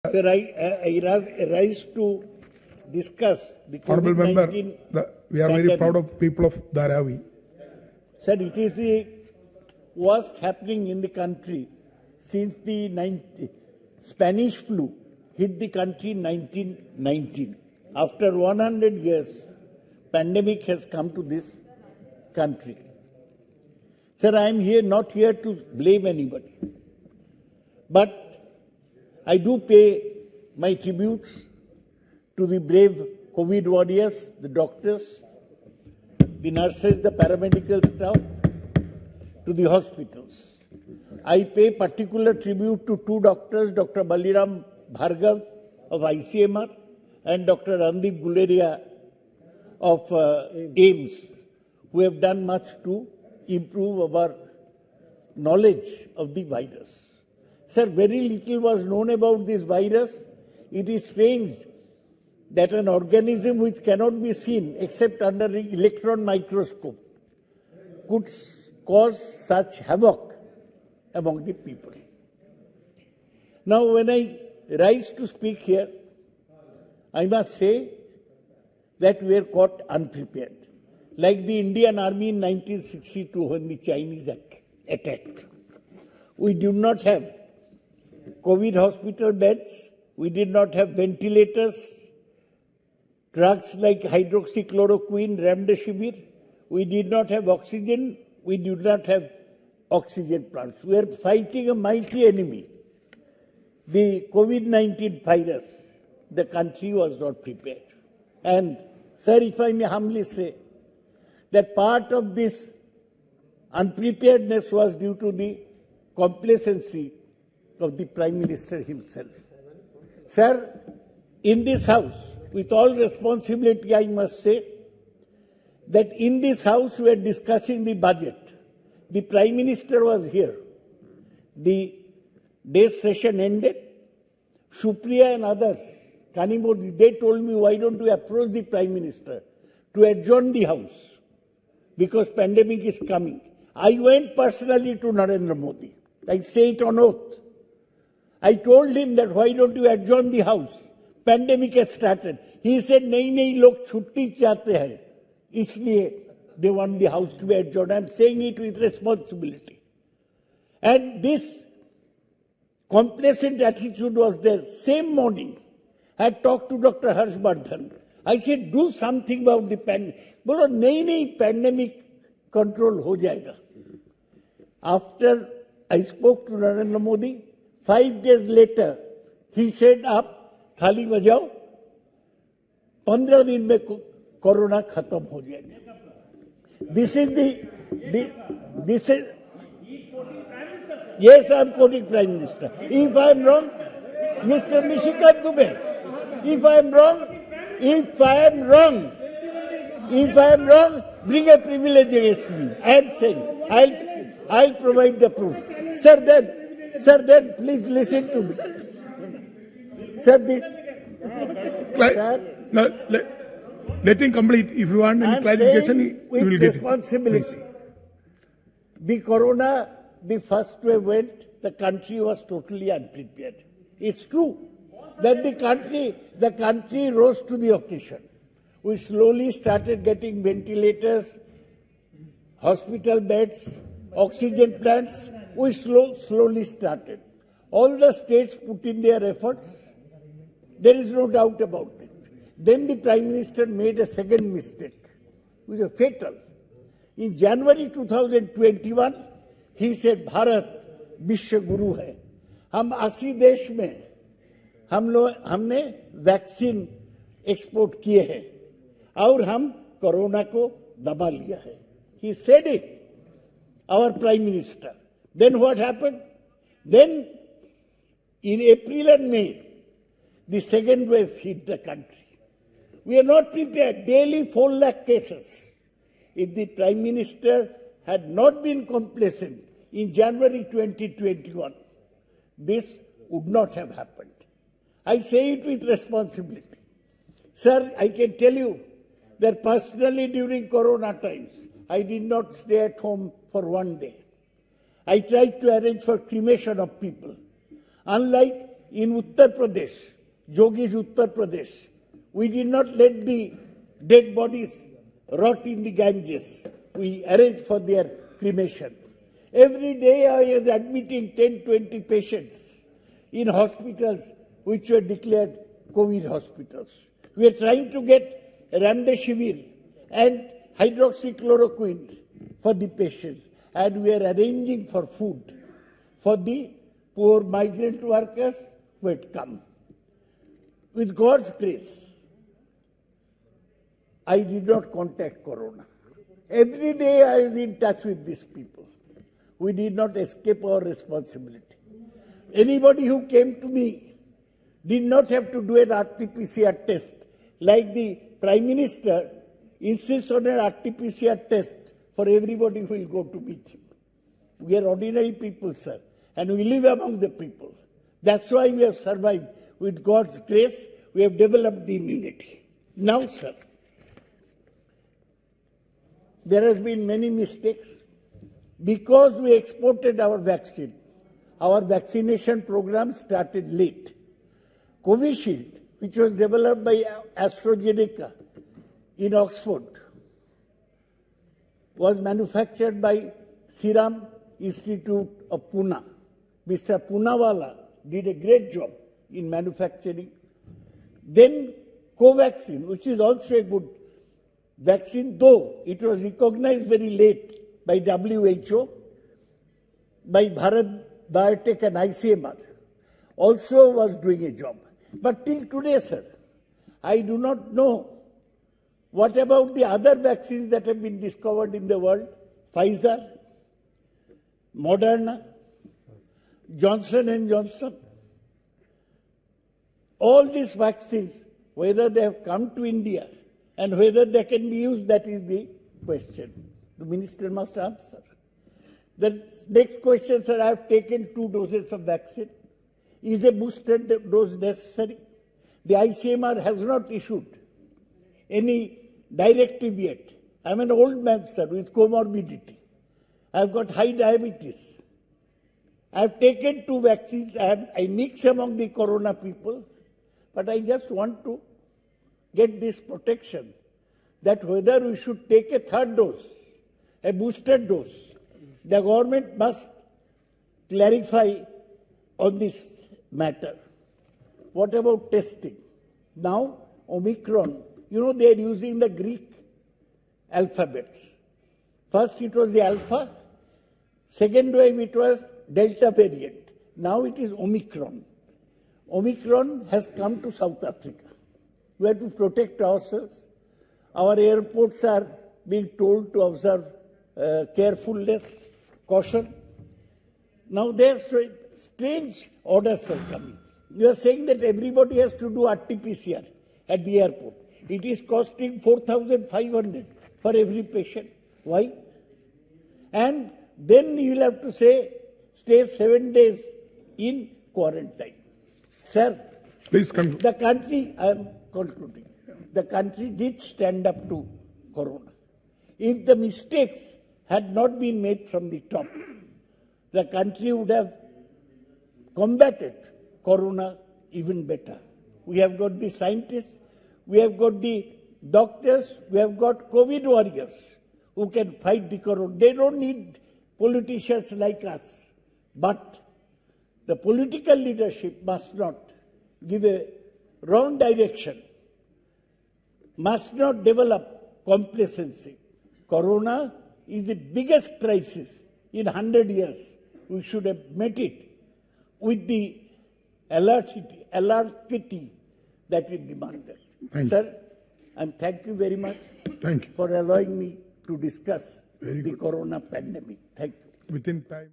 Sir, I rise to discuss the Honorable Member, COVID-19 we are very pandemic. proud of people of Dharavi. Sir, it is the worst happening in the country since the Spanish flu hit the country in 1919. After 100 years, pandemic has come to this country. Sir, I am not here to blame anybody, but I do pay my tributes to the brave COVID warriors, the doctors, the nurses, the paramedical staff, to the hospitals. I pay particular tribute to two doctors, Dr. Baliram Bhargav of ICMR and Dr. Randeep Guleria of AIIMS, who have done much to improve our knowledge of the virus. Sir, very little was known about this virus. It is strange that an organism which cannot be seen except under an electron microscope could cause such havoc among the people. Now, when I rise to speak here, I must say that we are caught unprepared. Like the Indian Army in 1962 when the Chinese attacked. We do not have COVID hospital beds, we did not have ventilators, drugs like hydroxychloroquine, remdesivir, we did not have oxygen, we did not have oxygen plants. We are fighting a mighty enemy. The COVID-19 virus, the country was not prepared. And, sir, if I may humbly say, that part of this unpreparedness was due to the complacency of the Prime Minister himself. Sir, in this House, with all responsibility, I must say that in this House we are discussing the budget. The Prime Minister was here. The day's session ended. Supriya and others, Kanimodi, they told me, why don't we approach the Prime Minister to adjourn the House because pandemic is coming. I went personally to Narendra Modi. I say it on oath. I told him that why don't you adjourn the House? Pandemic has started. He said, nahi, log chutti chahte hai. Isliye they want the House to be adjourned. I am saying it with responsibility. And this complacent attitude was there. Same morning, I had talked to Dr. Harsh Vardhan. I said, do something about the pandemic. Bolo, nahi, pandemic control ho jayega. After I spoke to Narendra Modi, 5 days later, he said, "Aap thali bajao, 15 दिन में corona खत्म हो जाएगा." This is this is. Yes, I am quoting Prime Minister. If I am wrong, Mr. Nishikant Dubey, if I am wrong, bring a privilege against me. I am saying, I'll provide the proof. Sir, then please listen to me. Sir, Let him complete. If you want any clarification, you will get it. Responsibility. The corona, the first wave went, the country was totally unprepared. It's true that the country rose to the occasion. We slowly started getting ventilators, hospital beds, oxygen plants. We slowly started. All the states put in their efforts. There is no doubt about it. Then the Prime Minister made a second mistake, which was fatal. In January 2021, he said, Bharat विश्व गुरु है. हम 80 देश में हमने vaccine export किए हैं और हम कोरोना को दबा लिया है. He said it, our Prime Minister. Then what happened? Then in April and May, the second wave hit the country. We are not prepared. Daily 4 lakh cases. If the Prime Minister had not been complacent in January 2021, this would not have happened. I say it with responsibility. Sir, I can tell you that personally during Corona times, I did not stay at home for 1 day. I tried to arrange for cremation of people. Unlike in Uttar Pradesh, Yogi's Uttar Pradesh, we did not let the dead bodies rot in the Ganges. We arranged for their cremation. Every day I was admitting 10, 20 patients in hospitals which were declared COVID hospitals. We are trying to get remdesivir and hydroxychloroquine for the patients, and we are arranging for food for the poor migrant workers who had come. With God's grace, I did not contact Corona. Every day I was in touch with these people. We did not escape our responsibility. Anybody who came to me did not have to do an RT-PCR test. Like the Prime Minister insists on an RT-PCR test for everybody who will go to meet him. We are ordinary people, sir, and we live among the people. That's why we have survived. With God's grace, we have developed the immunity. Now, sir, there has been many mistakes. Because we exported our vaccine, our vaccination program started late. Covishield, which was developed by AstraZeneca in Oxford, was manufactured by Serum Institute of Pune. Mr. Poonawalla did a great job in manufacturing. Then Covaxin, which is also a good vaccine, though it was recognized very late by WHO, by Bharat Biotech and ICMR, also was doing a job. But till today, sir, I do not know what about the other vaccines that have been discovered in the world. Pfizer, Moderna, Johnson & Johnson. All these vaccines, whether they have come to India and whether they can be used, that is the question. The minister must answer. The next question, sir, I have taken 2 doses of vaccine. Is a booster dose necessary? The ICMR has not issued any directive yet. I'm an old man, sir, with comorbidity. I've got high diabetes. I've taken 2 vaccines. I mix among the corona people, but I just want to get this protection that whether we should take a 3rd dose, a booster dose, the government must clarify on this matter. What about testing? Now, Omicron, they are using the Greek alphabets. First it was the Alpha, second wave it was Delta variant. Now it is Omicron. Omicron has come to South Africa. We have to protect ourselves. Our airports are being told to observe carefulness, caution. Now there are strange orders are coming. You are saying that everybody has to do RT-PCR at the airport. It is costing 4,500 for every patient. Why? And then you will have to stay 7 days in quarantine. Sir, Please conclude. the country, I am concluding, the country did stand up to Corona. If the mistakes had not been made from the top, the country would have combated Corona even better. We have got the scientists, we have got the doctors, we have got COVID warriors who can fight the Corona. They don't need politicians like us. But the political leadership must not give a wrong direction, must not develop complacency. Corona is the biggest crisis in 100 years. We should have met it with the alacrity that is demanded. Sir, and thank you very much Thank you. for allowing me to discuss Very the good. Corona pandemic. Thank you. Within time.